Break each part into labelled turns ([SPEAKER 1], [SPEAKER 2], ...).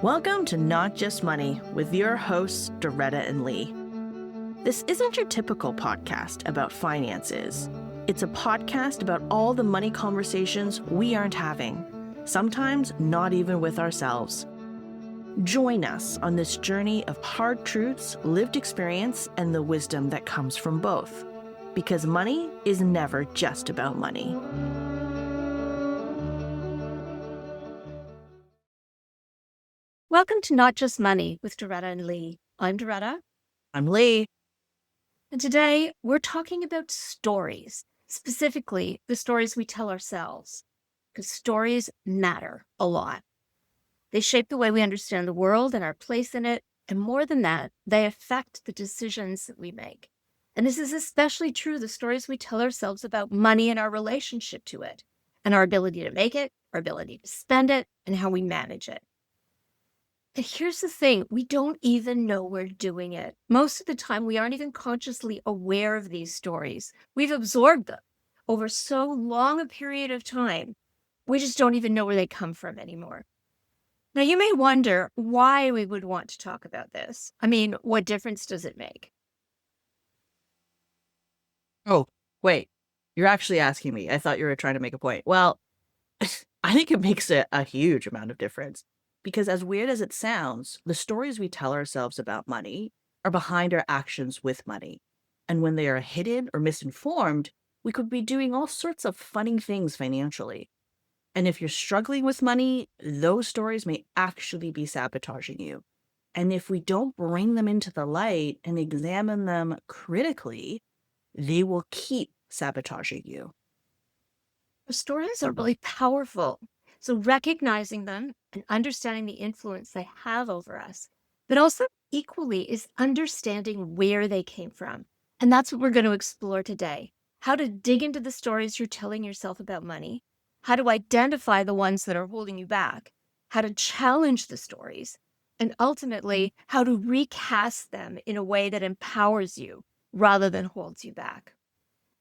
[SPEAKER 1] Welcome to Not Just Money with your hosts, Doretta and Li. This isn't your typical podcast about finances. It's a podcast about all the money conversations we aren't having, sometimes not even with ourselves. Join us on this journey of hard truths, lived experience, and the wisdom that comes from both. Because money is never just about money.
[SPEAKER 2] Welcome to Not Just Money with Doretta and Li. I'm Doretta,
[SPEAKER 1] I'm Li.
[SPEAKER 2] and today we're talking about stories, specifically the stories we tell ourselves, because stories matter a lot. They shape the way we understand the world and our place in it, and more than that, they affect the decisions that we make. And this is especially true of the stories we tell ourselves about money and our relationship to it, and our ability to make it, our ability to spend it, and how we manage it. And here's the thing, we don't even know we're doing it. Most of the time, we aren't even consciously aware of these stories. We've absorbed them over so long a period of time, we just don't even know where they come from anymore. Now, you may wonder why we would want to talk about this. I mean, what difference does it make?
[SPEAKER 1] Oh, wait. You're actually asking me. I thought you were trying to make a point. Well, I think it makes a huge amount of difference. Because as weird as it sounds, the stories we tell ourselves about money are behind our actions with money. And when they are hidden or misinformed, we could be doing all sorts of funny things financially. And if you're struggling with money, those stories may actually be sabotaging you. And if we don't bring them into the light and examine them critically, they will keep sabotaging you.
[SPEAKER 2] The stories are really powerful. So recognizing them and understanding the influence they have over us, but also equally is understanding where they came from. And that's what we're going to explore today. How to dig into the stories you're telling yourself about money, how to identify the ones that are holding you back, how to challenge the stories, and ultimately how to recast them in a way that empowers you rather than holds you back.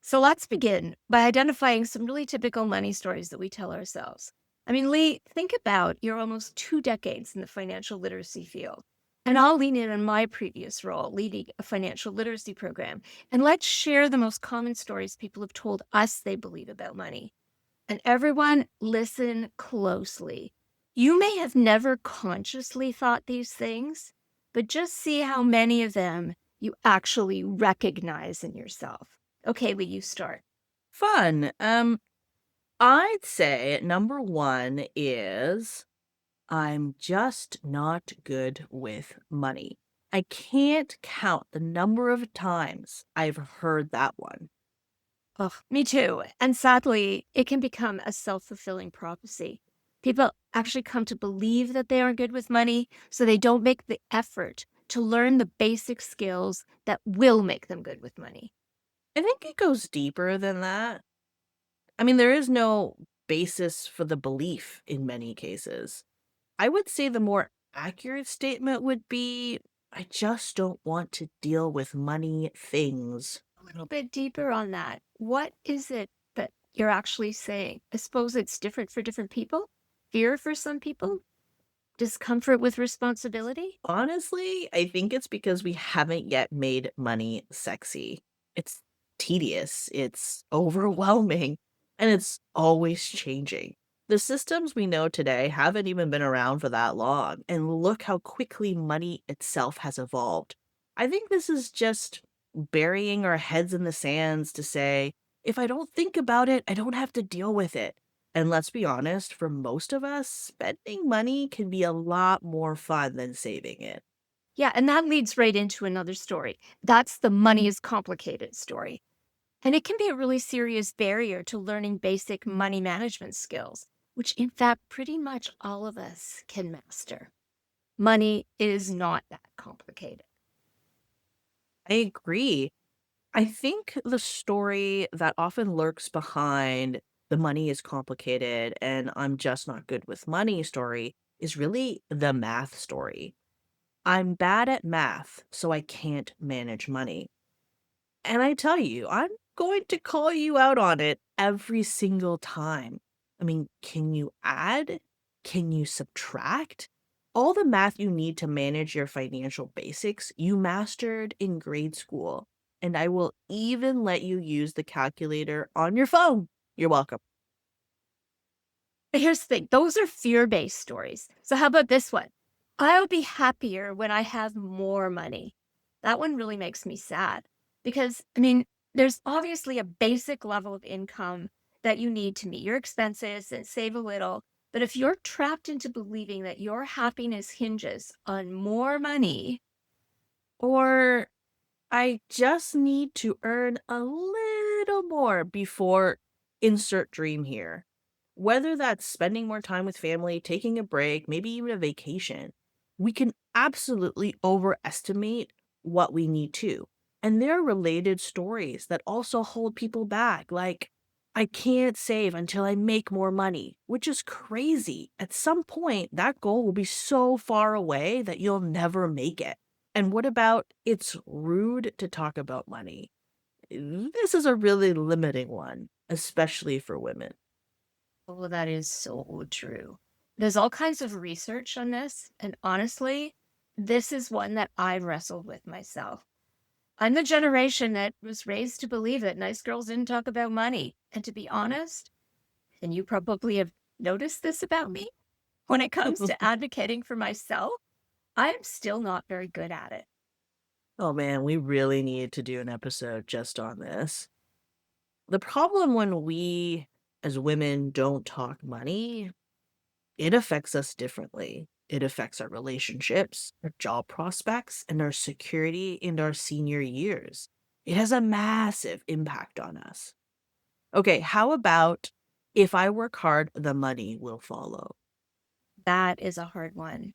[SPEAKER 2] So let's begin by identifying some really typical money stories that we tell ourselves. I mean, Li, think about your almost 2 decades in the financial literacy field. And I'll lean in on my previous role, leading a financial literacy program. And let's share the most common stories people have told us they believe about money. And everyone, listen closely. You may have never consciously thought these things, but just see how many of them you actually recognize in yourself. Okay, will you start?
[SPEAKER 1] Fun. I'd say number one is I'm just not good with money. I can't count the number of times I've heard that one.
[SPEAKER 2] Oh, me too. And sadly, it can become a self-fulfilling prophecy. People actually come to believe that they are good with money, so they don't make the effort to learn the basic skills that will make them good with money.
[SPEAKER 1] I think it goes deeper than that. I mean, there is no basis for the belief in many cases. I would say the more accurate statement would be I just don't want to deal with money things.
[SPEAKER 2] A little bit deeper on that. What is it that you're actually saying? I suppose it's different for different people. Fear for some people, discomfort with responsibility.
[SPEAKER 1] Honestly, I think it's because we haven't yet made money sexy. It's tedious, it's overwhelming, and it's always changing. The systems we know today haven't even been around for that long, and look how quickly money itself has evolved. I think this is just burying our heads in the sands to say, if I don't think about it, I don't have to deal with it. And let's be honest, for most of us, spending money can be a lot more fun than saving it.
[SPEAKER 2] Yeah, and that leads right into another story. That's the money is complicated story. And it can be a really serious barrier to learning basic money management skills, which in fact, pretty much all of us can master. Money is not that complicated.
[SPEAKER 1] I agree. I think the story that often lurks behind the money is complicated and I'm just not good with money story is really the math story. I'm bad at math, so I can't manage money. And I tell you, I'm going to call you out on it every single time. I mean, can you add? Can you subtract? All the math you need to manage your financial basics, you mastered in grade school. And I will even let you use the calculator on your phone. You're welcome.
[SPEAKER 2] But here's the thing, those are fear-based stories. So how about this one? I'll be happier when I have more money. That one really makes me sad because, I mean, there's obviously a basic level of income that you need to meet your expenses and save a little. But if you're trapped into believing that your happiness hinges on more money,
[SPEAKER 1] Or I just need to earn a little more before insert dream here. Whether that's spending more time with family, taking a break, maybe even a vacation, we can absolutely overestimate what we need to. And there are related stories that also hold people back, like, I can't save until I make more money, which is crazy. At some point, that goal will be so far away that you'll never make it. And what about it's rude to talk about money? This is a really limiting one, especially for women.
[SPEAKER 2] oh, that is so true. There's all kinds of research on this. And honestly, this is one that I wrestled with myself. I'm the generation that was raised to believe that nice girls didn't talk about money. And to be honest, and you probably have noticed this about me, when it comes to advocating for myself, I am still not very good at it.
[SPEAKER 1] Oh man, we really need to do an episode just on this. The problem when we as women don't talk money, it affects us differently. It affects our relationships, our job prospects, and our security in our senior years. It has a massive impact on us. Okay, how about if I work hard, the money will follow?
[SPEAKER 2] That is a hard one.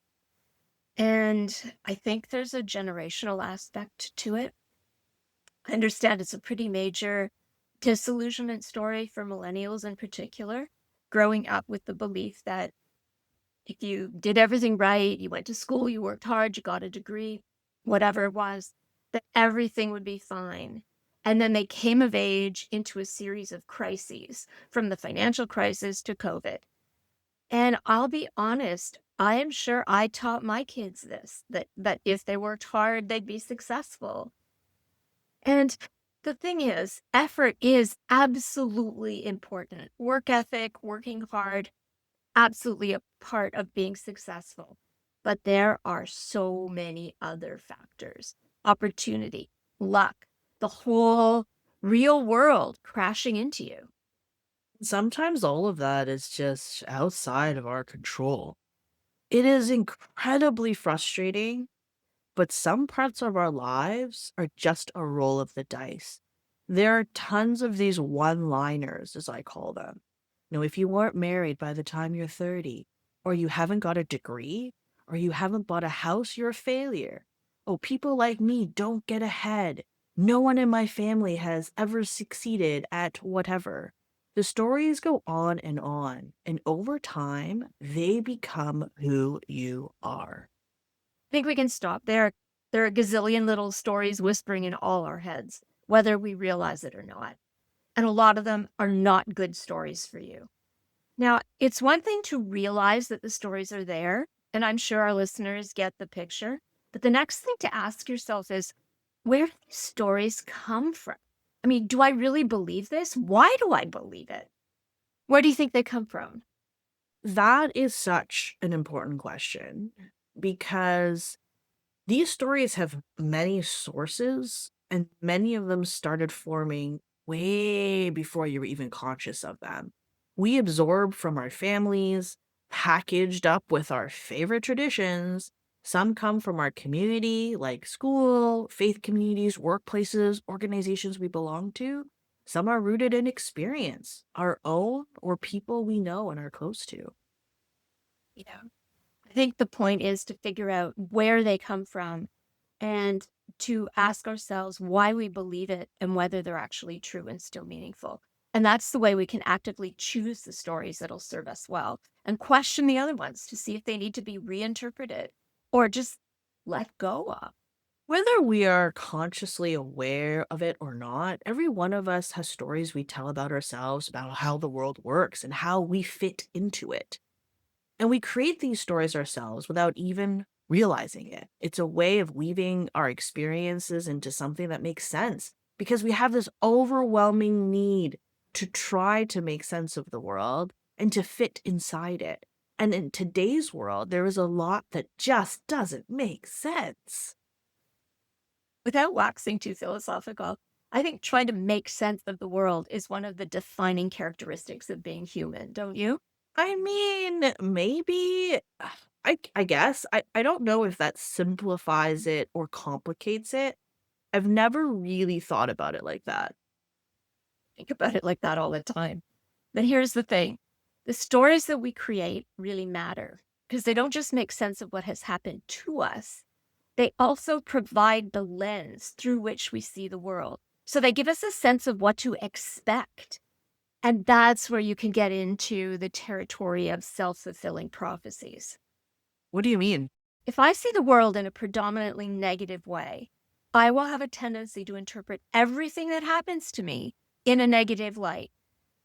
[SPEAKER 2] And I think there's a generational aspect to it. I understand it's a pretty major disillusionment story for millennials in particular, growing up with the belief that if you did everything right, you went to school, you worked hard, you got a degree, whatever it was, that everything would be fine. And then they came of age into a series of crises, from the financial crisis to COVID. And I'll be honest, I am sure I taught my kids this, that if they worked hard, they'd be successful. And the thing is, effort is absolutely important. Work ethic, working hard, absolutely a part of being successful. But there are so many other factors: opportunity, luck, the whole real world crashing into you.
[SPEAKER 1] Sometimes all of that is just outside of our control. It is incredibly frustrating, but some parts of our lives are just a roll of the dice. There are tons of these one liners, as I call them. If you weren't married by the time you're 30, or you haven't got a degree, or you haven't bought a house, you're a failure. Oh, people like me don't get ahead. No one in my family has ever succeeded at whatever. The stories go on, and over time, they become who you are.
[SPEAKER 2] I think we can stop there. There are a gazillion little stories whispering in all our heads, whether we realize it or not. And a lot of them are not good stories for you. Now, it's one thing to realize that the stories are there, and I'm sure our listeners get the picture. But the next thing to ask yourself is, where do these stories come from? I mean, do I really believe this? Why do I believe it? Where do you think they come from?
[SPEAKER 1] That is such an important question because these stories have many sources, and many of them started forming way before you were even conscious of them. We absorb from our families, packaged up with our favorite traditions. Some come from our community, like school, faith communities, workplaces, organizations we belong to. Some are rooted in experience, our own or people we know and are close to.
[SPEAKER 2] Yeah. I think the point is to figure out where they come from and to ask ourselves why we believe it and whether they're actually true and still meaningful. And that's the way we can actively choose the stories that'll serve us well and question the other ones to see if they need to be reinterpreted or just let go of.
[SPEAKER 1] Whether we are consciously aware of it or not, every one of us has stories we tell about ourselves, about how the world works, and how we fit into it. And we create these stories ourselves without even realizing it. It's a way of weaving our experiences into something that makes sense because we have this overwhelming need to try to make sense of the world and to fit inside it. And in today's world, there is a lot that just doesn't make sense.
[SPEAKER 2] Without waxing too philosophical, I think trying to make sense of the world is one of the defining characteristics of being human, don't you?
[SPEAKER 1] I mean, maybe I guess. I don't know if that simplifies it or complicates it. I've never really thought about it like that.
[SPEAKER 2] Think about it like that all the time. But here's the thing, the stories that we create really matter because they don't just make sense of what has happened to us, they also provide the lens through which we see the world. So they give us a sense of what to expect. And that's where you can get into the territory of self fulfilling prophecies.
[SPEAKER 1] What do you mean?
[SPEAKER 2] If I see the world in a predominantly negative way, I will have a tendency to interpret everything that happens to me in a negative light.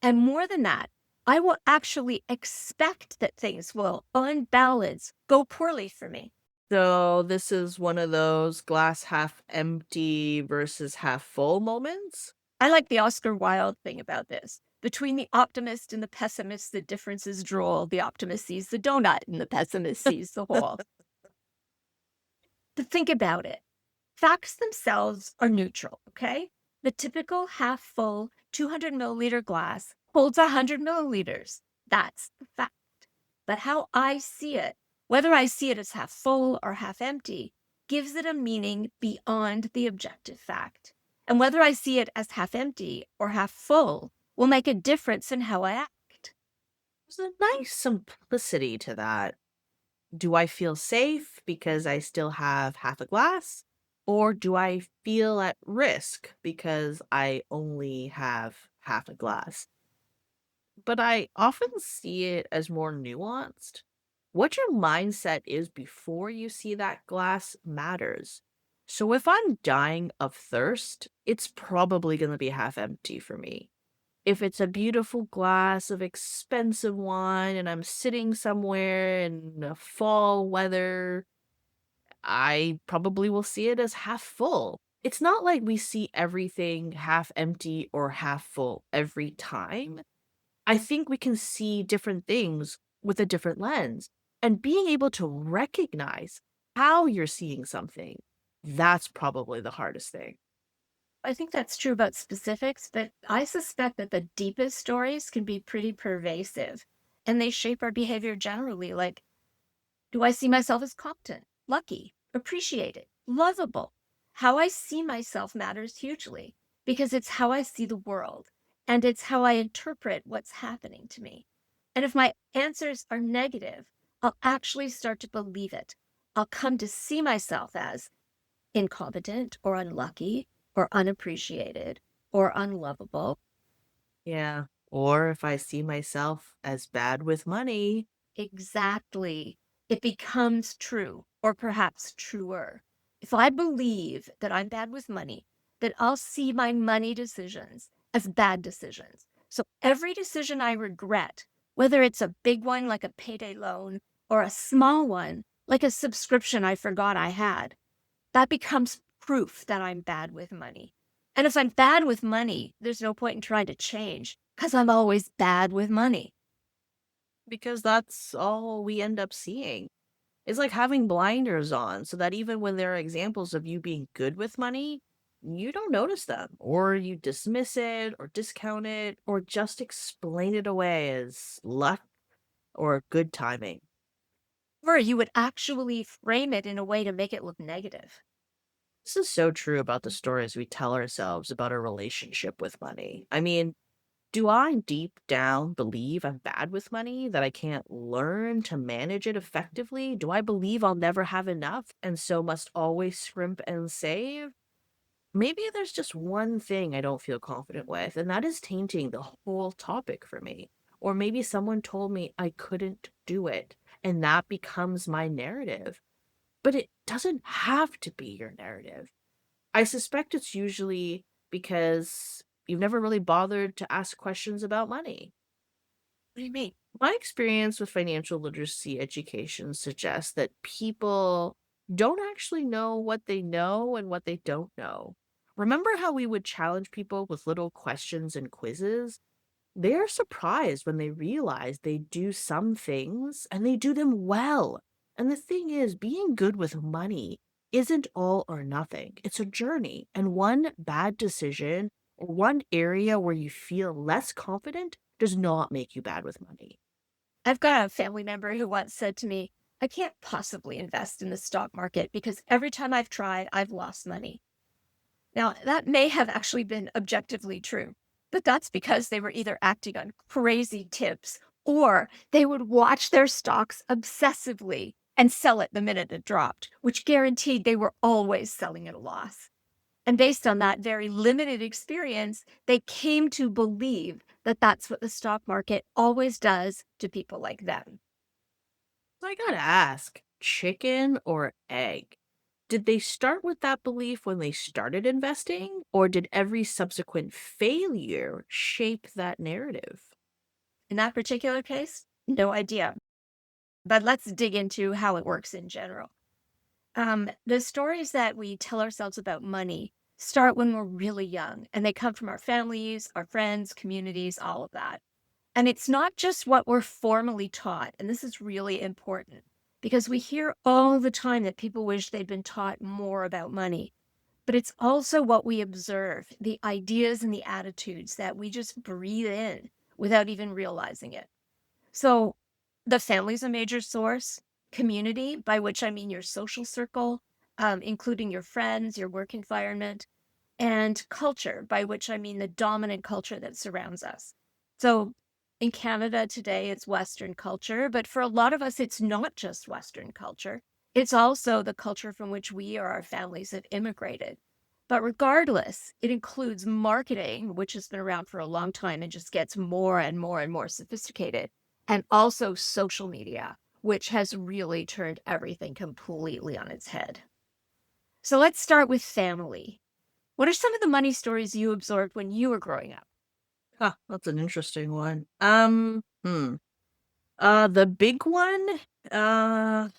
[SPEAKER 2] And more than that, I will actually expect that things will, on balance, go poorly for me.
[SPEAKER 1] So this is one of those glass half empty versus half full moments?
[SPEAKER 2] I like the Oscar Wilde thing about this. Between the optimist and the pessimist, the difference is droll. The optimist sees the donut and the pessimist sees the hole. But think about it. Facts themselves are neutral, okay? The typical half full 200 milliliter glass holds 100 milliliters. That's the fact. But how I see it, whether I see it as half full or half empty, gives it a meaning beyond the objective fact. And whether I see it as half empty or half full will make a difference in how I act.
[SPEAKER 1] There's a nice simplicity to that. Do I feel safe because I still have half a glass? Or do I feel at risk because I only have half a glass? But I often see it as more nuanced. What your mindset is before you see that glass matters. So if I'm dying of thirst, it's probably going to be half empty for me. If it's a beautiful glass of expensive wine and I'm sitting somewhere in the fall weather, I probably will see it as half full. It's not like we see everything half empty or half full every time. I think we can see different things with a different lens. And being able to recognize how you're seeing something, that's probably the hardest thing.
[SPEAKER 2] I think that's true about specifics, but I suspect that the deepest stories can be pretty pervasive and they shape our behavior generally. Like, do I see myself as competent, lucky, appreciated, lovable? How I see myself matters hugely because it's how I see the world and it's how I interpret what's happening to me. And if my answers are negative, I'll actually start to believe it. I'll come to see myself as incompetent or unlucky or unappreciated or unlovable.
[SPEAKER 1] Yeah. Or if I see myself as bad with money,
[SPEAKER 2] Exactly. It becomes true, or perhaps truer. If I believe that I'm bad with money, then I'll see my money decisions as bad decisions. So every decision I regret, whether it's a big one like a payday loan or a small one like a subscription I forgot I had, that becomes proof that I'm bad with money. And if I'm bad with money, there's no point in trying to change because I'm always bad with money.
[SPEAKER 1] because that's all we end up seeing. It's like having blinders on so that even when there are examples of you being good with money, you don't notice them, or you dismiss it, or discount it, or just explain it away as luck or good timing.
[SPEAKER 2] Or you would actually frame it in a way to make it look negative.
[SPEAKER 1] This is so true about the stories we tell ourselves about our relationship with money. I mean, do I deep down believe I'm bad with money, that I can't learn to manage it effectively? Do I believe I'll never have enough and so must always scrimp and save? Maybe there's just one thing I don't feel confident with, and that is tainting the whole topic for me. Or maybe someone told me I couldn't do it, and that becomes my narrative. But it doesn't have to be your narrative. I suspect it's usually because you've never really bothered to ask questions about money.
[SPEAKER 2] What do you mean?
[SPEAKER 1] My experience with financial literacy education suggests that people don't actually know what they know and what they don't know. Remember how we would challenge people with little questions and quizzes? They're surprised when they realize they do some things and they do them well. And the thing is, being good with money isn't all or nothing. It's a journey. And one bad decision or one area where you feel less confident does not make you bad with money.
[SPEAKER 2] I've got a family member who once said to me, I can't possibly invest in the stock market because every time I've tried, I've lost money. Now, that may have actually been objectively true, but that's because they were either acting on crazy tips or they would watch their stocks obsessively and sell it the minute it dropped, which guaranteed they were always selling at a loss. And based on that very limited experience, they came to believe that that's what the stock market always does to people like them.
[SPEAKER 1] So I gotta ask, chicken or egg? Did they start with that belief when they started investing, or did every subsequent failure shape that narrative?
[SPEAKER 2] In that particular case, no idea. But let's dig into how it works in general. The stories that we tell ourselves about money start when we're really young, and they come from our families, our friends, communities, all of that. And it's not just what we're formally taught. And this is really important because we hear all the time that people wish they'd been taught more about money. But it's also what we observe, the ideas and the attitudes that we just breathe in without even realizing it. So the family's a major source, community, by which I mean your social circle, including your friends, your work environment, and culture, by which I mean the dominant culture that surrounds us. So in Canada today, it's Western culture, but for a lot of us, it's not just Western culture. It's also the culture from which we or our families have immigrated. But regardless, it includes marketing, which has been around for a long time and just gets more and more and more sophisticated, and also social media, which has really turned everything completely on its head. So let's start with family. What are some of the money stories you absorbed when you were growing up?
[SPEAKER 1] Huh, that's an interesting one. The big one, uh,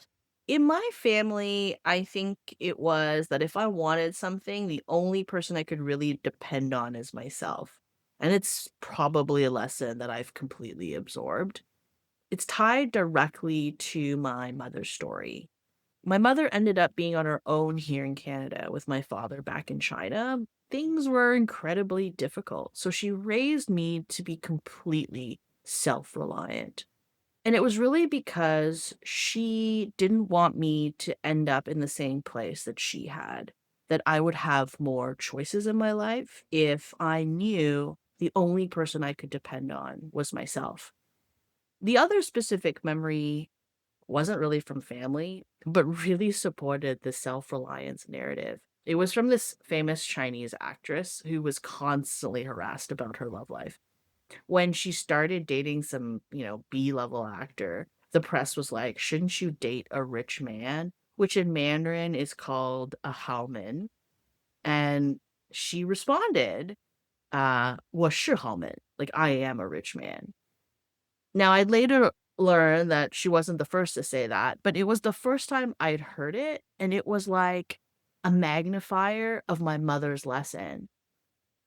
[SPEAKER 1] in my family, I think it was that if I wanted something, the only person I could really depend on is myself. And it's probably a lesson that I've completely absorbed. It's tied directly to my mother's story. My mother ended up being on her own here in Canada with my father back in China. Things were incredibly difficult, so she raised me to be completely self reliant. And it was really because she didn't want me to end up in the same place that she had, that I would have more choices in my life if I knew the only person I could depend on was myself. The other specific memory wasn't really from family, but really supported the self-reliance narrative. It was from this famous Chinese actress who was constantly harassed about her love life. When she started dating some, B-level actor, the press was like, "Shouldn't you date a rich man?" Which in Mandarin is called a haomen. And she responded, 我是豪门, like I am a rich man. Now, I'd later learn that she wasn't the first to say that, but it was the first time I'd heard it, and it was like a magnifier of my mother's lesson.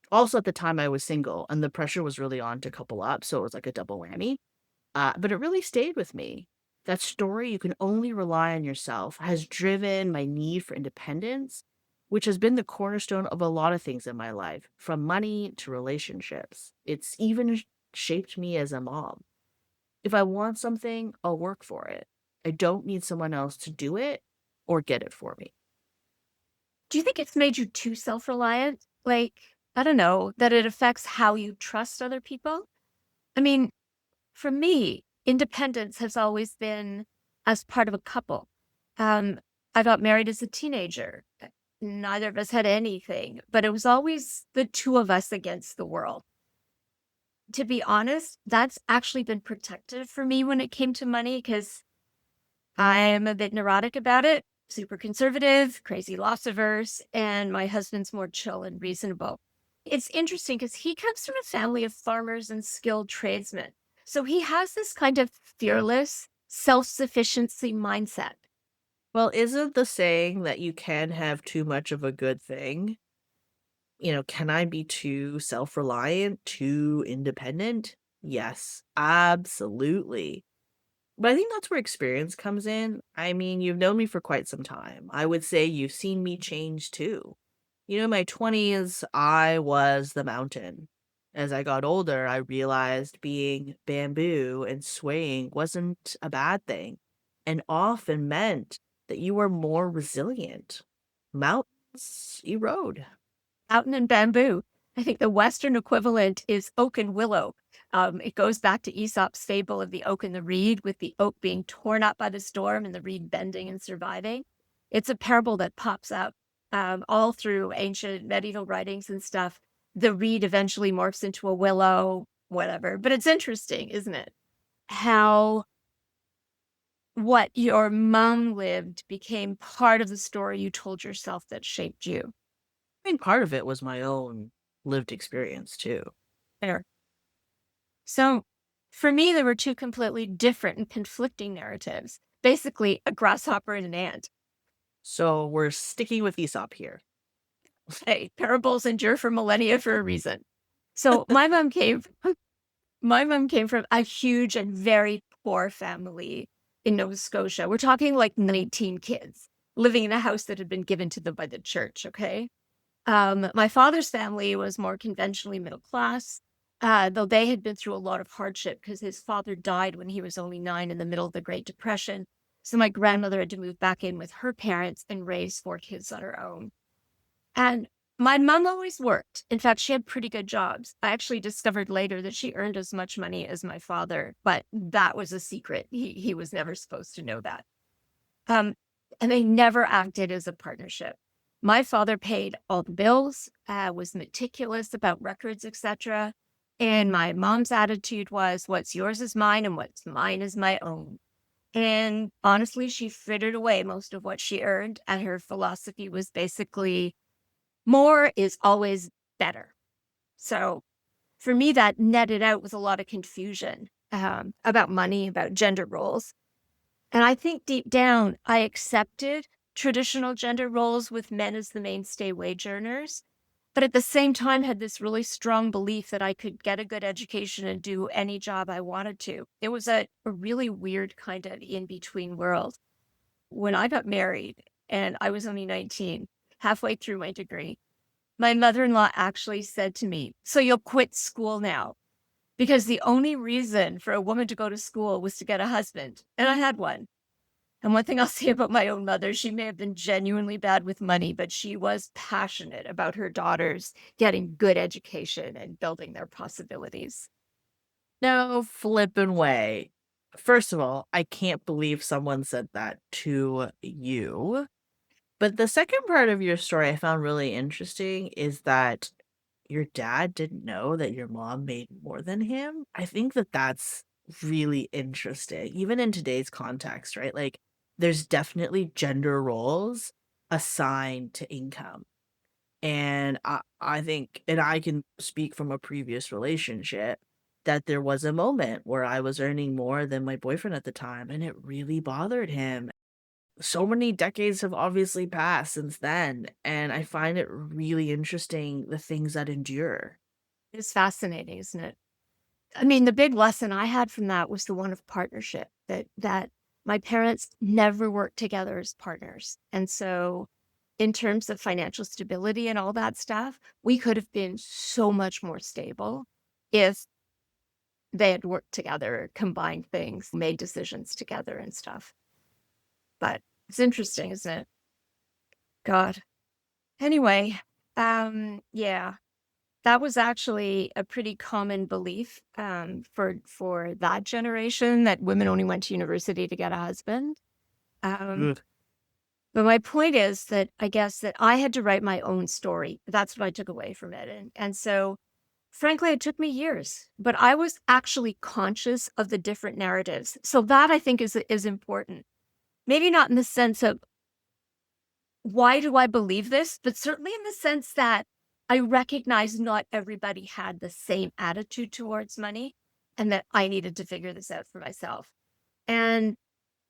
[SPEAKER 1] Also, at the time, I was single, and the pressure was really on to couple up, so it was like a double whammy. But it really stayed with me. That story, "You can only rely on yourself," has driven my need for independence, which has been the cornerstone of a lot of things in my life, from money to relationships. It's even shaped me as a mom. If I want something, I'll work for it. I don't need someone else to do it or get it for me.
[SPEAKER 2] Do you think it's made you too self reliant? Like, I don't know, that it affects how you trust other people? I mean, for me, independence has always been as part of a couple. Um, I got married as a teenager. Neither of us had anything, but it was always the two of us against the world. To be honest, that's actually been protective for me when it came to money because I'm a bit neurotic about it, super conservative, crazy loss averse, and my husband's more chill and reasonable. It's interesting because he comes from a family of farmers and skilled tradesmen. So he has this kind of fearless self-sufficiency mindset.
[SPEAKER 1] Well, isn't the saying that you can have too much of a good thing? Can I be too self-reliant, too independent? Yes, absolutely. But I think that's where experience comes in. I mean, you've known me for quite some time. I would say you've seen me change too. In my 20s, I was the mountain. As I got older, I realized being bamboo and swaying wasn't a bad thing, and often meant that you were more resilient. Mountains erode.
[SPEAKER 2] Mountain and bamboo. I think the Western equivalent is oak and willow. It goes back to Aesop's fable of the oak and the reed, with the oak being torn up by the storm and the reed bending and surviving. It's a parable that pops up all through ancient medieval writings and stuff. The reed eventually morphs into a willow, whatever. But it's interesting, isn't it? How what your mom lived became part of the story you told yourself that shaped you.
[SPEAKER 1] I mean, part of it was my own lived experience too.
[SPEAKER 2] There. So for me, there were two completely different and conflicting narratives. Basically, a grasshopper and an ant.
[SPEAKER 1] So we're sticking with Aesop here.
[SPEAKER 2] Hey, parables endure for millennia for a reason. So my mom came from a huge and very poor family in Nova Scotia. We're talking like 19 kids living in a house that had been given to them by the church. Okay. My father's family was more conventionally middle class, though they had been through a lot of hardship because his father died when he was only 9 in the middle of the Great Depression. So my grandmother had to move back in with her parents and raise 4 kids on her own. And my mom always worked. In fact, she had pretty good jobs. I actually discovered later that she earned as much money as my father, but that was a secret. He was never supposed to know that. Um, and they never acted as a partnership. My father paid all the bills, was meticulous about records, etc. And my mom's attitude was, what's yours is mine and what's mine is my own. And honestly, she frittered away most of what she earned. And her philosophy was basically more is always better. So for me, that netted out with a lot of confusion about money, about gender roles. And I think deep down, I accepted traditional gender roles with men as the mainstay wage earners, but at the same time had this really strong belief that I could get a good education and do any job I wanted to. It was a really weird kind of in between world. When I got married and I was only 19, halfway through my degree, my mother in law actually said to me, "So you'll quit school now?" Because the only reason for a woman to go to school was to get a husband. And I had one. And one thing I'll say about my own mother, she may have been genuinely bad with money, but she was passionate about her daughters getting good education and building their possibilities.
[SPEAKER 1] No flippin' way. First of all, I can't believe someone said that to you. But the second part of your story I found really interesting is that your dad didn't know that your mom made more than him. I think that that's really interesting, even in today's context, right? Like, there's definitely gender roles assigned to income. And I think, and I can speak from a previous relationship, that there was a moment where I was earning more than my boyfriend at the time, and it really bothered him. So many decades have obviously passed since then, and I find it really interesting the things that endure.
[SPEAKER 2] It's fascinating, isn't it? I mean, the big lesson I had from that was the one of partnership, that my parents never worked together as partners. And so in terms of financial stability and all that stuff, we could have been so much more stable if they had worked together, combined things, made decisions together and stuff. But it's interesting, isn't it? God. Anyway, yeah, that was actually a pretty common belief for that generation that women only went to university to get a husband. Um,
[SPEAKER 1] Ugh.
[SPEAKER 2] but my point is that I guess that I had to write my own story. That's what I took away from it, and so frankly, it took me years, but I was actually conscious of the different narratives. So that I think is important. Maybe not in the sense of why do I believe this, but certainly in the sense that I recognize not everybody had the same attitude towards money. and that I needed to figure this out for myself. And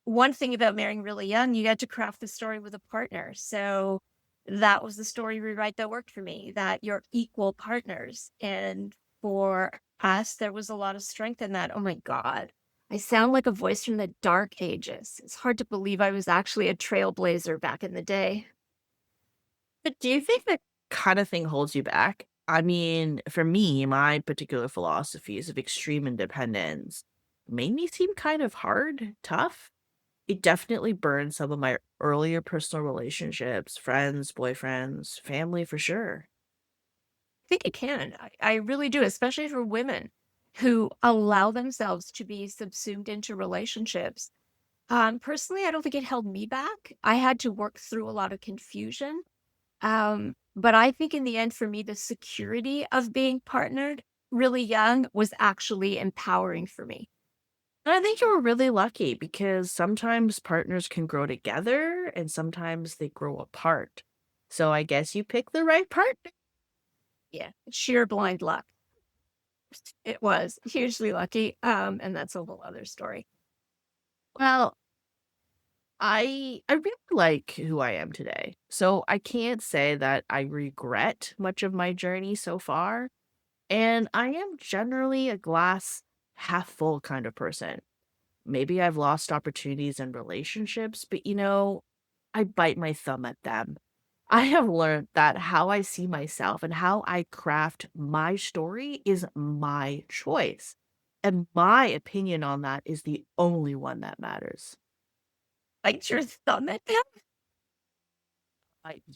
[SPEAKER 2] one thing about marrying really young, you get to craft the story with a partner. So that was the story rewrite that worked for me, that you're equal partners. And for us, there was a lot of strength in that. Oh my God. I sound like a voice from the dark ages. It's hard to believe I was actually a trailblazer back in the day.
[SPEAKER 1] But do you think that kind of thing holds you back? I mean, for me, my particular philosophies of extreme independence made me seem kind of hard, tough. It definitely burned some of my earlier personal relationships, friends, boyfriends, family for sure.
[SPEAKER 2] I think it can. I really do, especially for women who allow themselves to be subsumed into relationships. Personally, I don't think it held me back. I had to work through a lot of confusion. But I think in the end, for me, the security of being partnered really young was actually empowering for me.
[SPEAKER 1] And I think you were really lucky because sometimes partners can grow together and sometimes they grow apart. So I guess you picked the right partner.
[SPEAKER 2] Yeah, sheer blind luck. It was hugely lucky. And that's a whole other story.
[SPEAKER 1] Well, I really like who I am today. So I can't say that I regret much of my journey so far. And I am generally a glass half full kind of person. Maybe I've lost opportunities and relationships, but I bite my thumb at them. I have learned that how I see myself and how I craft my story is my choice. And my opinion on that is the only one that matters.
[SPEAKER 2] Bite your thumb at them?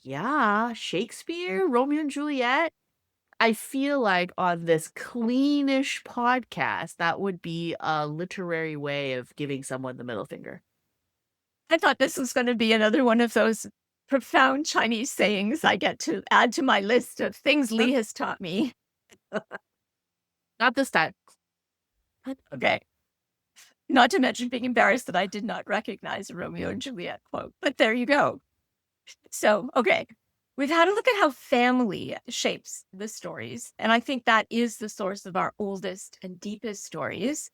[SPEAKER 1] Yeah, Shakespeare, Romeo and Juliet. I feel like on this cleanish podcast, that would be a literary way of giving someone the middle finger.
[SPEAKER 2] I thought this was going to be another one of those profound Chinese sayings I get to add to my list of things Lee has taught me.
[SPEAKER 1] Not this time.
[SPEAKER 2] Okay. Not to mention being embarrassed that I did not recognize a Romeo and Juliet quote, but there you go. So, okay. We've had a look at how family shapes the stories. And I think that is the source of our oldest and deepest stories.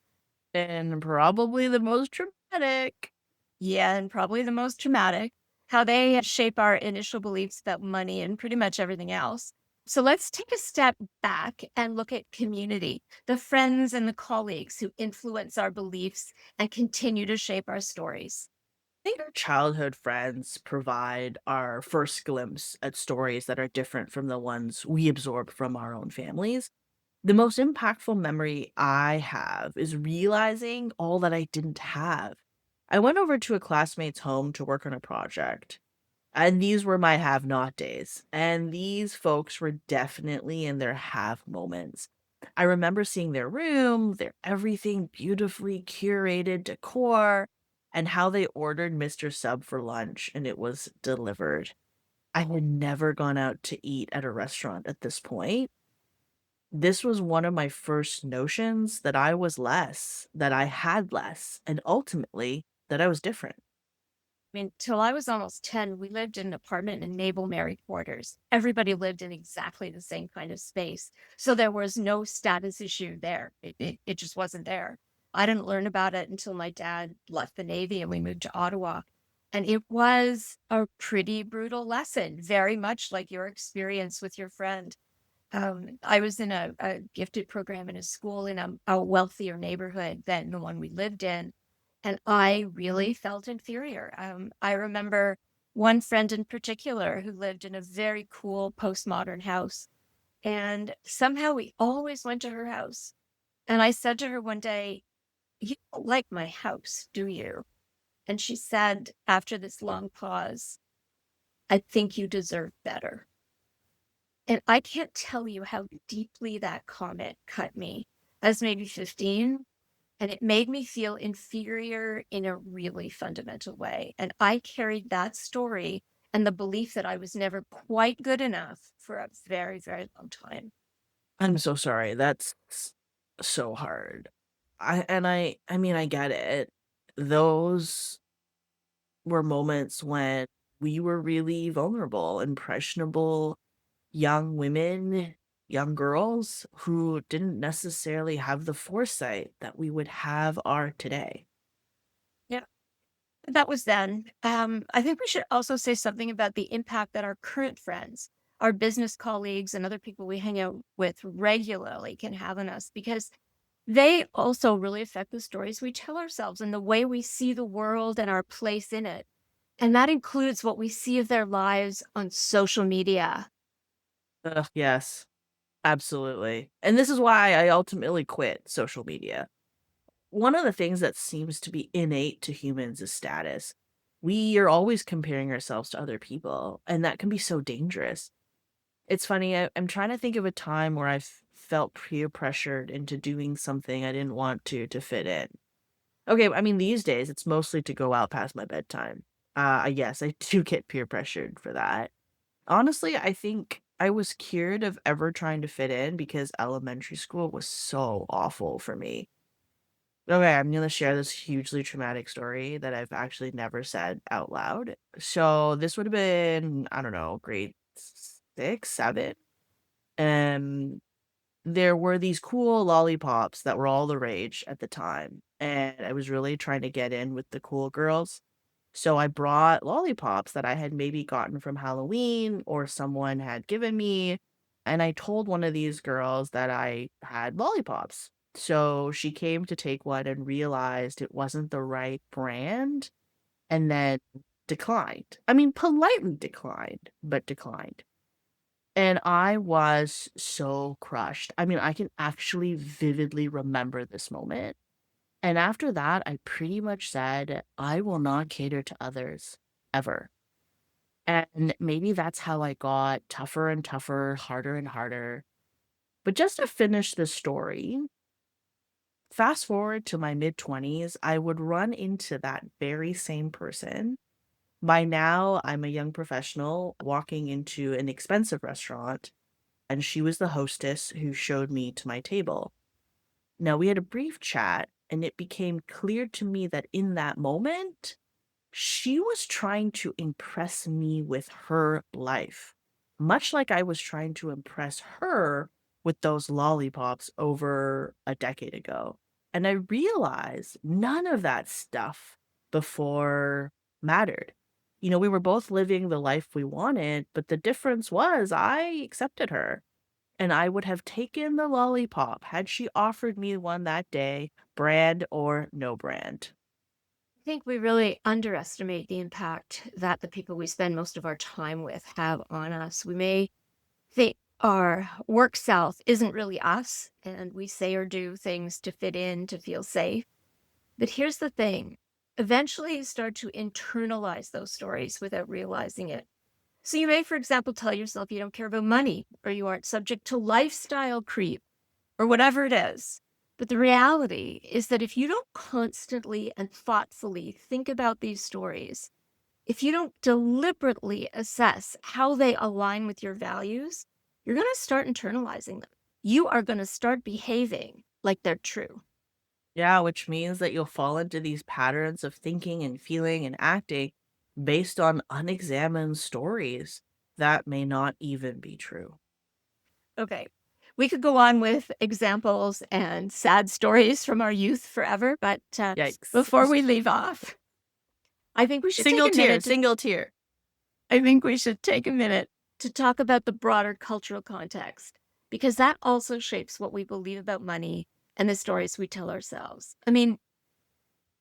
[SPEAKER 1] And probably the most dramatic.
[SPEAKER 2] Yeah, and probably the most traumatic, how they shape our initial beliefs about money and pretty much everything else. So let's take a step back and look at community, the friends and the colleagues who influence our beliefs and continue to shape our stories.
[SPEAKER 1] I think our childhood friends provide our first glimpse at stories that are different from the ones we absorb from our own families. The most impactful memory I have is realizing all that I didn't have. I went over to a classmate's home to work on a project, and these were my have not days. And these folks were definitely in their have moments. I remember seeing their room, their everything beautifully curated decor, and how they ordered Mr. Sub for lunch and it was delivered. I had never gone out to eat at a restaurant at this point. This was one of my first notions that I was less, that I had less, and ultimately that I was different.
[SPEAKER 2] I mean, till I was almost 10, we lived in an apartment in Naval Mary Quarters. Everybody lived in exactly the same kind of space. So there was no status issue there. It just wasn't there. I didn't learn about it until my dad left the Navy and we moved to Ottawa. And it was a pretty brutal lesson, very much like your experience with your friend. I was in a gifted program in a school in a wealthier neighborhood than the one we lived in. And I really felt inferior. I remember one friend in particular who lived in a very cool postmodern house. And somehow we always went to her house. And I said to her one day, "You don't like my house, do you?" And she said, after this long pause, "I think you deserve better." And I can't tell you how deeply that comment cut me. I was maybe 15, and it made me feel inferior in a really fundamental way. And I carried that story and the belief that I was never quite good enough for a very, very long time.
[SPEAKER 1] I'm so sorry. That's so hard. I mean I get it. Those were moments when we were really vulnerable, impressionable young women. young girls who didn't necessarily have the foresight that we would have our today.
[SPEAKER 2] Yeah. That was then. I think we should also say something about the impact that our current friends, our business colleagues, and other people we hang out with regularly can have on us because they also really affect the stories we tell ourselves and the way we see the world and our place in it. And that includes what we see of their lives on social media.
[SPEAKER 1] Ugh, yes, absolutely. And this is why I ultimately quit social media. One of the things that seems to be innate to humans is status. We are always comparing ourselves to other people, and that can be so dangerous. It's funny, I'm trying to think of a time where I've felt peer pressured into doing something I didn't want to fit in. Okay, I mean, these days, it's mostly to go out past my bedtime. Yes, I do get peer pressured for that. Honestly, I think I was cured of ever trying to fit in because elementary school was so awful for me. Okay, I'm gonna share this hugely traumatic story that I've actually never said out loud. So this would have been, I don't know, grade 6, 7. And there were these cool lollipops that were all the rage at the time. And I was really trying to get in with the cool girls. So I brought lollipops that I had maybe gotten from Halloween or someone had given me, and I told one of these girls that I had lollipops. So she came to take one and realized it wasn't the right brand and then declined. I mean, politely declined, but declined. And I was so crushed. I mean, I can actually vividly remember this moment. And after that, I pretty much said, I will not cater to others ever. And maybe that's how I got tougher and tougher, harder and harder. But just to finish the story, fast forward to my mid 20s, I would run into that very same person. By now, I'm a young professional walking into an expensive restaurant, and she was the hostess who showed me to my table. Now, we had a brief chat, and it became clear to me that in that moment, she was trying to impress me with her life, much like I was trying to impress her with those lollipops over a decade ago. And I realized none of that stuff before mattered. You know, we were both living the life we wanted, but the difference was I accepted her. And I would have taken the lollipop had she offered me one that day, brand or no brand.
[SPEAKER 2] I think we really underestimate the impact that the people we spend most of our time with have on us. We may think our work self isn't really us, and we say or do things to fit in, to feel safe. But here's the thing, eventually you start to internalize those stories without realizing it. So you may, for example, tell yourself you don't care about money or you aren't subject to lifestyle creep or whatever it is. But the reality is that if you don't constantly and thoughtfully think about these stories, if you don't deliberately assess how they align with your values, you're going to start internalizing them. You are going to start behaving like they're true.
[SPEAKER 1] Yeah, which means that you'll fall into these patterns of thinking and feeling and acting based on unexamined stories that may not even be true.
[SPEAKER 2] Okay. We could go on with examples and sad stories from our youth forever, but
[SPEAKER 1] Yikes.
[SPEAKER 2] before we leave off, I think we should take
[SPEAKER 1] Single
[SPEAKER 2] a
[SPEAKER 1] tear,
[SPEAKER 2] minute to
[SPEAKER 1] single tear.
[SPEAKER 2] I think we should take a minute to talk about the broader cultural context because that also shapes what we believe about money and the stories we tell ourselves. I mean,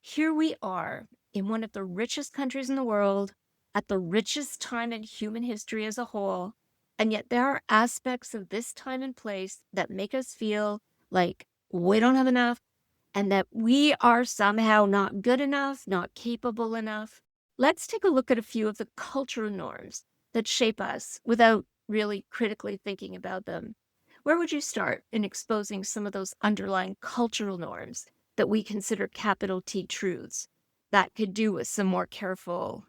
[SPEAKER 2] here we are in one of the richest countries in the world at the richest time in human history as a whole. And yet there are aspects of this time and place that make us feel like we don't have enough and that we are somehow not good enough, not capable enough. Let's take a look at a few of the cultural norms that shape us without really critically thinking about them. Where would you start in exposing some of those underlying cultural norms that we consider capital T truths that could do with some more careful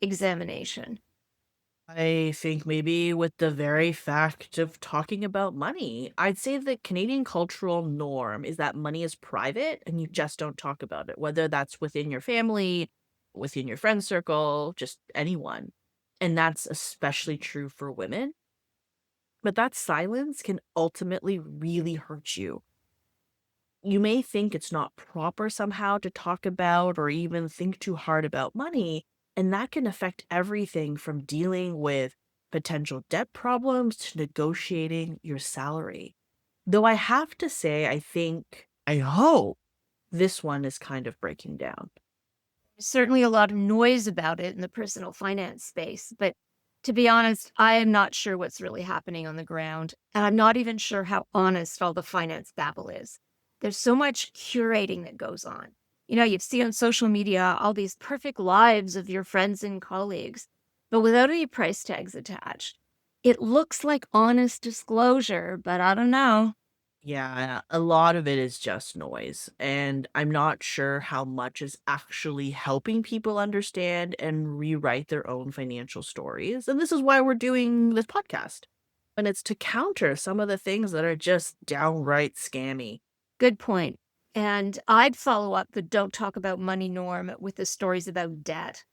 [SPEAKER 2] examination?
[SPEAKER 1] I think maybe with the very fact of talking about money, I'd say the Canadian cultural norm is that money is private and you just don't talk about it, whether that's within your family, within your friend circle, just anyone. And that's especially true for women. but that silence can ultimately really hurt you. You may think it's not proper somehow to talk about or even think too hard about money, and that can affect everything from dealing with potential debt problems to negotiating your salary. Though I have to say, I hope this one is kind of breaking down.
[SPEAKER 2] Certainly a lot of noise about it in the personal finance space, but to be honest, I am not sure what's really happening on the ground, and I'm not even sure how honest all the finance babble is. There's so much curating that goes on. You see on social media all these perfect lives of your friends and colleagues, but without any price tags attached. It looks like honest disclosure, but I don't know.
[SPEAKER 1] Yeah, a lot of it is just noise, and I'm not sure how much is actually helping people understand and rewrite their own financial stories. And this is why we're doing this podcast. And it's to counter some of the things that are just downright scammy.
[SPEAKER 2] Good point. And I'd follow up the don't talk about money norm with the stories about debt.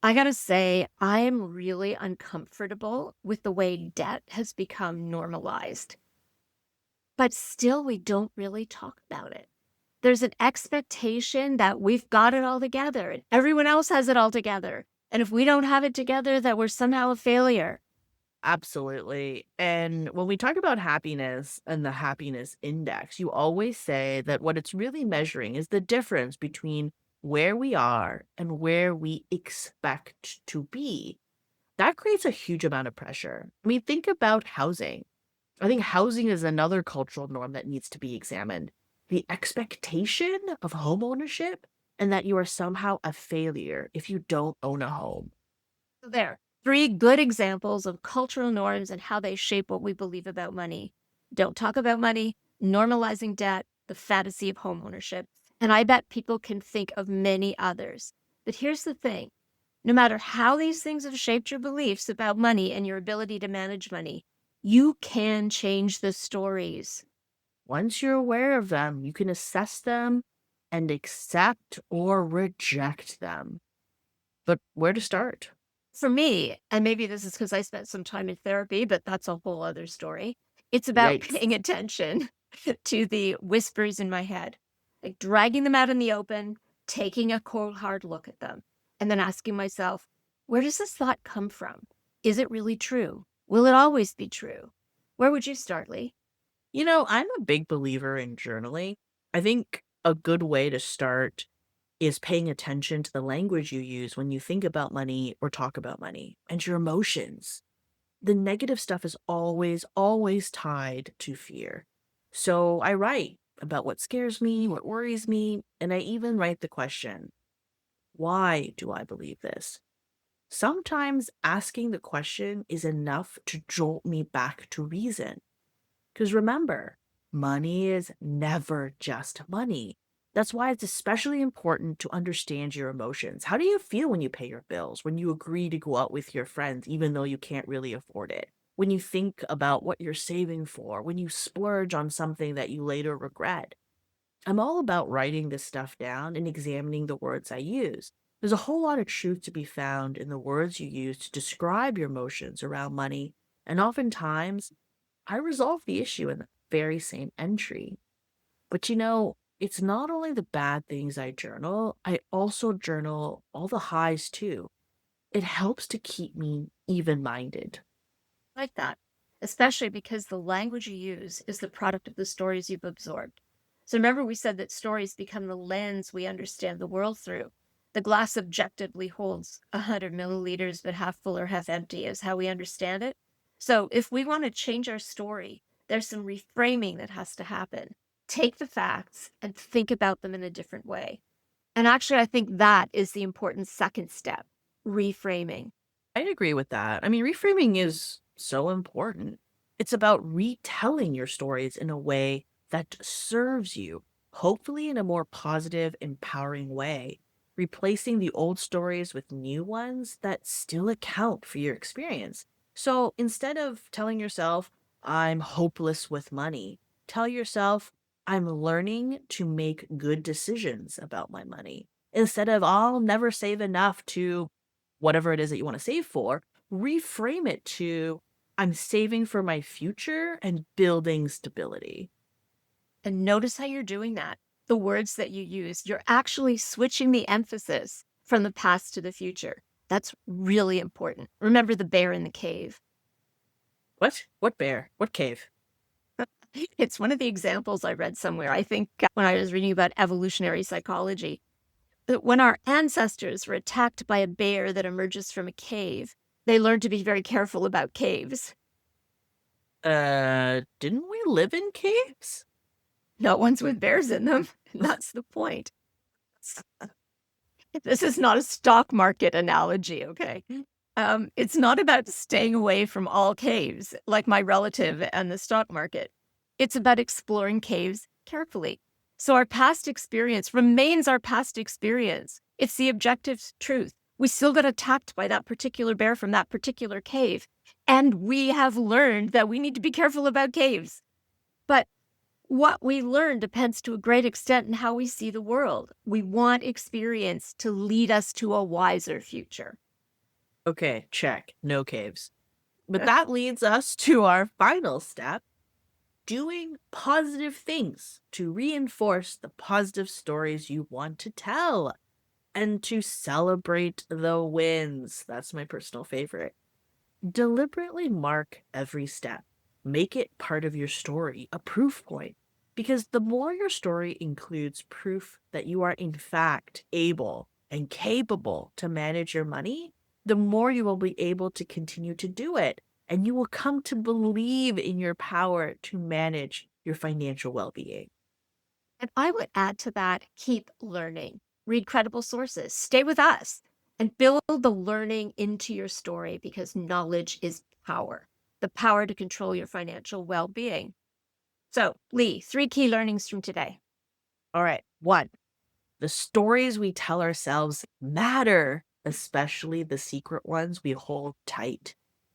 [SPEAKER 2] I gotta say, I am really uncomfortable with the way debt has become normalized, but still, we don't really talk about it. There's an expectation that we've got it all together and everyone else has it all together. And if we don't have it together, that we're somehow a failure.
[SPEAKER 1] Absolutely. And when we talk about happiness and the happiness index, you always say that what it's really measuring is the difference between where we are and where we expect to be. That creates a huge amount of pressure. I mean, think about housing. I think housing is another cultural norm that needs to be examined. The expectation of home ownership and that you are somehow a failure if you don't own a home.
[SPEAKER 2] So there, three good examples of cultural norms and how they shape what we believe about money. Don't talk about money, normalizing debt, the fantasy of homeownership. And I bet people can think of many others. But here's the thing. No matter how these things have shaped your beliefs about money and your ability to manage money, you can change the stories.
[SPEAKER 1] Once you're aware of them, you can assess them and accept or reject them. But where to start?
[SPEAKER 2] For me, and maybe this is because I spent some time in therapy, but that's a whole other story. It's about
[SPEAKER 1] Yikes.
[SPEAKER 2] paying attention to the whispers in my head, like dragging them out in the open, taking a cold, hard look at them, and then asking myself, where does this thought come from? Is it really true? Will it always be true? Where would you start, Lee?
[SPEAKER 1] I'm a big believer in journaling. I think a good way to start is paying attention to the language you use when you think about money or talk about money and your emotions. The negative stuff is always, always tied to fear. So I write about what scares me, what worries me, and I even write the question, why do I believe this? Sometimes asking the question is enough to jolt me back to reason. Because remember, money is never just money. That's why it's especially important to understand your emotions. How do you feel when you pay your bills, when you agree to go out with your friends, even though you can't really afford it? When you think about what you're saving for, when you splurge on something that you later regret? I'm all about writing this stuff down and examining the words I use. There's a whole lot of truth to be found in the words you use to describe your emotions around money, and oftentimes I resolve the issue in the very same entry. But it's not only the bad things I journal, I also journal all the highs too. It helps to keep me even minded.
[SPEAKER 2] Like that, especially because the language you use is the product of the stories you've absorbed. So remember, we said that stories become the lens we understand the world through. The glass objectively holds 100 milliliters, but half full or half empty is how we understand it. So if we want to change our story, there's some reframing that has to happen. Take the facts and think about them in a different way. And actually, I think that is the important second step, reframing.
[SPEAKER 1] I'd agree with that. I mean, reframing is so important. It's about retelling your stories in a way that serves you, hopefully in a more positive, empowering way, replacing the old stories with new ones that still account for your experience. So instead of telling yourself, I'm hopeless with money, tell yourself, I'm learning to make good decisions about my money. Instead of, I'll never save enough to whatever it is that you want to save for, reframe it to, I'm saving for my future and building stability.
[SPEAKER 2] And notice how you're doing that. The words that you use, you're actually switching the emphasis from the past to the future. That's really important. Remember the bear in the cave.
[SPEAKER 1] What? What bear? What cave?
[SPEAKER 2] It's one of the examples I read somewhere. I think when I was reading about evolutionary psychology, that when our ancestors were attacked by a bear that emerges from a cave, they learned to be very careful about caves.
[SPEAKER 1] Didn't we live in caves?
[SPEAKER 2] Not ones with bears in them. That's the point. This is not a stock market analogy, okay? It's not about staying away from all caves, like my relative and the stock market. It's about exploring caves carefully. So our past experience remains our past experience. It's the objective truth. We still got attacked by that particular bear from that particular cave. And we have learned that we need to be careful about caves. But what we learn depends to a great extent in how we see the world. We want experience to lead us to a wiser future.
[SPEAKER 1] Okay, check. No caves. But that leads us to our final step, doing positive things to reinforce the positive stories you want to tell and to celebrate the wins. That's my personal favorite. Deliberately mark every step. Make it part of your story, a proof point. Because the more your story includes proof that you are, in fact, able and capable to manage your money, the more you will be able to continue to do it. And you will come to believe in your power to manage your financial well being.
[SPEAKER 2] And I would add to that, keep learning, read credible sources, stay with us, and build the learning into your story because knowledge is power, the power to control your financial well being. So, Li, 3 key learnings from today.
[SPEAKER 1] All right. One, the stories we tell ourselves matter, especially the secret ones we hold tight,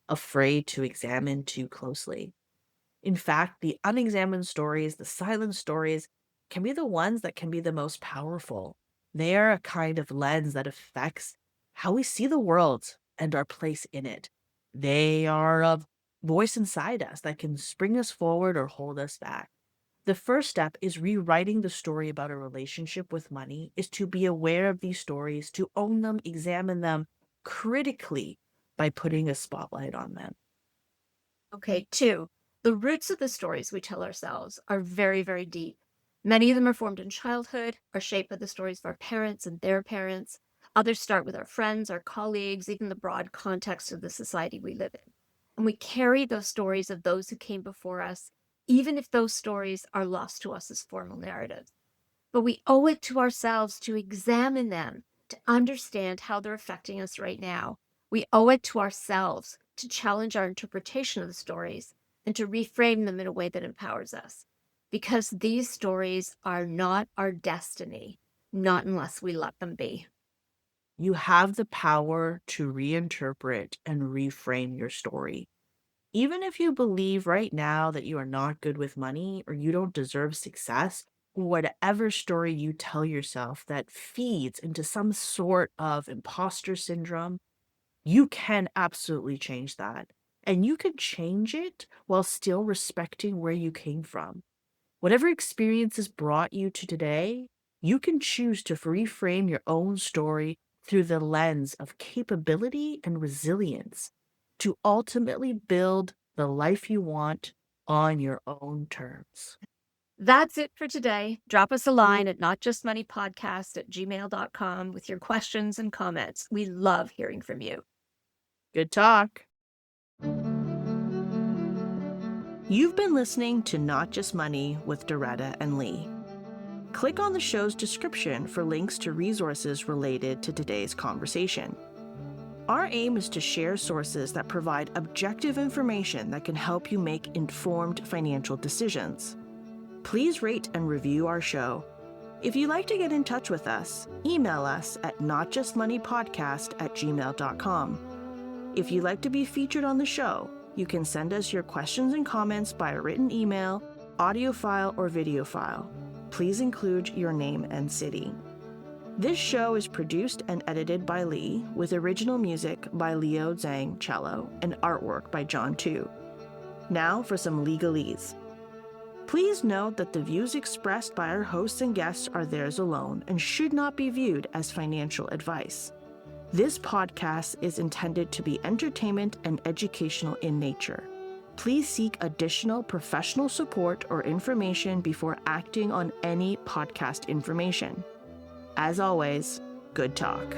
[SPEAKER 1] afraid to examine too closely. In fact, the unexamined stories, the silent stories, can be the ones that can be the most powerful. They are a kind of lens that affects how we see the world and our place in it. They are a voice inside us that can spring us forward or hold us back. The first step is rewriting the story about a relationship with money, is to be aware of these stories, to own them, examine them critically by putting a spotlight on them.
[SPEAKER 2] Okay, 2, the roots of the stories we tell ourselves are very, very deep. Many of them are formed in childhood, are shaped by the stories of our parents and their parents. Others start with our friends, our colleagues, even the broad context of the society we live in. And we carry those stories of those who came before us, even if those stories are lost to us as formal narratives. But we owe it to ourselves to examine them, to understand how they're affecting us right now. We owe it to ourselves to challenge our interpretation of the stories and to reframe them in a way that empowers us. Because these stories are not our destiny, not unless we let them be.
[SPEAKER 1] You have the power to reinterpret and reframe your story. Even if you believe right now that you are not good with money or you don't deserve success, whatever story you tell yourself that feeds into some sort of imposter syndrome, you can absolutely change that. And you can change it while still respecting where you came from. Whatever experiences brought you to today, you can choose to reframe your own story through the lens of capability and resilience to ultimately build the life you want on your own terms.
[SPEAKER 2] That's it for today. Drop us a line at notjustmoneypodcast@gmail.com with your questions and comments. We love hearing from you.
[SPEAKER 1] Good talk. You've been listening to Not Just Money with Doretta and Li. Click on the show's description for links to resources related to today's conversation. Our aim is to share sources that provide objective information that can help you make informed financial decisions. Please rate and review our show. If you'd like to get in touch with us, email us at notjustmoneypodcast@gmail.com. If you'd like to be featured on the show, you can send us your questions and comments by a written email, audio file, or video file. Please include your name and city. This show is produced and edited by Li, with original music by Leo Zhang cello and artwork by John Tu. Now for some legalese. Please note that the views expressed by our hosts and guests are theirs alone and should not be viewed as financial advice. This podcast is intended to be entertainment and educational in nature. Please seek additional professional support or information before acting on any podcast information. As always, good talk.